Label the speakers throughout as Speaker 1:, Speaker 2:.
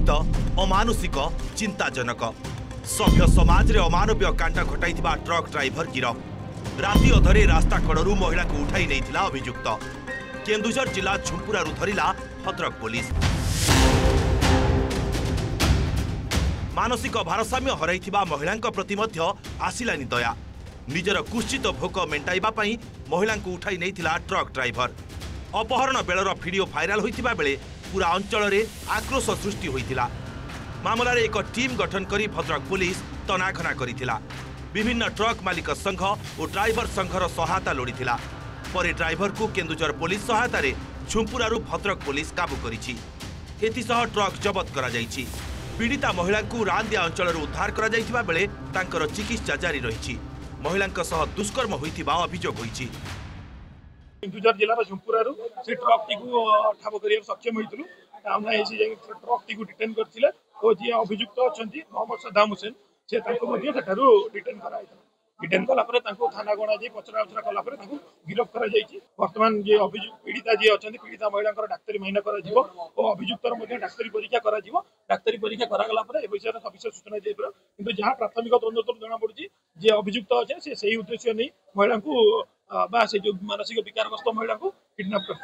Speaker 1: अनुचित अमानुषिक चिंताजनक सभ्य समाज रे अमानवीय कांड घटाई ट्रक ड्राइवर गिरफ राति अधरे रास्ता कड़ू महिला को उठाई नहीं अभियुक्त केन्दुझर जिला झुंपुरारू धरिला भद्रक पुलिस मानसिक भारसाम्य हराइथिबा महिला प्रति मध्य आसिलानी दया निजर कुश्चित भोक मेंटाइबा पई महिला को उठाई नहीं ट्रक ड्राइवर अपहरण बेलर वीडियो भाइराल होइथिबा बेले पूरा अंचल रे आक्रोश सृष्टि होइथिला मामला रे एक टीम गठन करी भद्रक पुलिस तनाघना करिथिला विभिन्न ट्रक मालिक संघ और ड्राइवर संघर सहायता लोड़ीथिला परे ड्राइवर को केन्दुझर पुलिस सहायता रे झुंपुरारू भद्रक पुलिस काबू करिछि एथिसह ट्रक जबत करा जाइछि पीड़िता महिला को रांदिया अंचल उद्धार करा जाइथिबा बेले तांकर चिकित्सा जारी रहिछि महिला सह दुष्कर्म होइथिबा अभियोग होइछि
Speaker 2: केन्दुझर जिलार झुंपुरारू से ट्रक टी को ठाब करिया सक्षम होइतलु आमना एसी ट्रक टी को डिटेन करथिले ओ जे अभियुक्त अछंती मोहम्मद सद्दाम हुसैन से तांको मध्ये सेठारू डिटेन कराइतला डिटेन कला परे तांको थाना गणा जे पचरा उचरा कला परे तांको गिरफ करा जाइछि वर्तमान जे अभियुक्त पीड़िता जे अछंती पीड़िता महिलांकर डाक्टरी माइना करा जिवो ओ अभियुक्तर मध्ये डाक्टरी परीक्षा करा जिवो डाक्टरी परीक्षा करा गला परे ए विषय सविशेष सूचना देबो किंतु जहां प्राथमिक तदंत जना पड़छि जे अभियुक्त अछे से सही उद्देश्य नै महिला को बा से जो मानसिक विकारग्रस्त महिला को किडनैप कर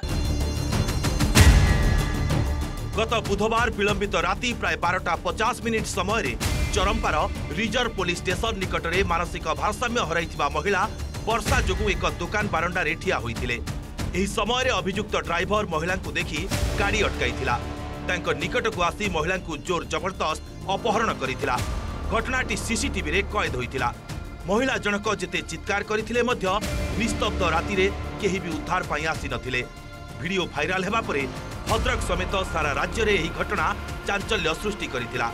Speaker 1: गत बुधवार विलंबित राति प्राय 12:50 समय चरंपार रिजर्व पुलिस स्टेशन निकट में मानसिक भारसाम्य हराइथिबा महिला वर्षा जोगु एक दुकान बारंडारे ठिया होइथिले एही समय अभियुक्त ड्राइवर महिला को देखि गाड़ी अटकाइथिला तांको निकट को आसी महिला को जोर जबरदस्त अपहरण करिथिला घटनाटी सीसीटीवी रे कैद होइथिला महिला जनक जेते चित्कार करथिले मध्य निस्तब्ध राति रे केही भी उद्धार पाई आसी नथिले वीडियो भाइराल हेबा परे भद्रक समेत सारा राज्य रे एही घटना चांचल्य सृष्टि करिथिला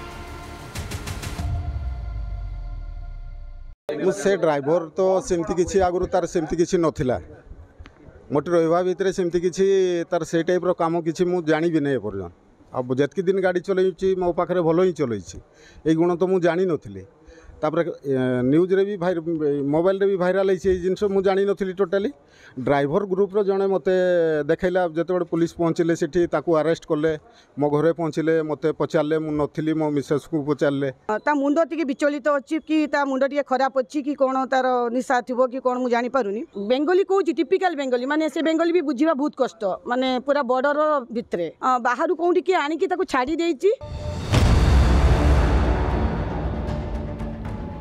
Speaker 3: से ड्राइवर तो सेमती किछि आगुरु तार सेमती किछि नथिला मोटे रहिबा भितरे सेमती किछि तार से टाइप रो काम किछि मु जानि भी नै परजन अब जेतकी दिन गाड़ी चलैछि मो पाखरे भलो ही चलैछि ए गुण तो मु जानि नथिले तापर न्यूज रे भी मोबाइल रे भी भाइराल है जिनस मु जानी नथिली टोटाली ड्राइवर ग्रुप रो जने मते देखैला जते बड पुलिस पहुंचले सेठी ताकू अरेस्ट करले मो घरे पहुंचले मते पचारले मु नथिली मो मिसेस को पचारले
Speaker 4: ता मुंडो टिके विचलित अछि कि ता मुंडो टिके खराब अछि कि कोन तार निशा थिबो कि कोन मु जानि पारुनी बेंगली कहू टिपिकल बेंगली माने से बेंगली भी बुझिबा बहुत कष्ट माने पूरा बॉर्डर भितरे बाहरु कोउठी कि आनी कि ताकू छाडी देइछि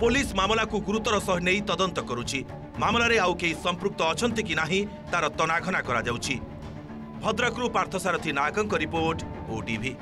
Speaker 1: पुलिस मामला को गुरुतर सह नहीं तदंत करुछि मामला रे आउ केही संपृक्त अछंती कि नाही तार तनाघना करा जाउछि भद्रकरू पार्थसारथी नागंक रिपोर्ट ओटीवी।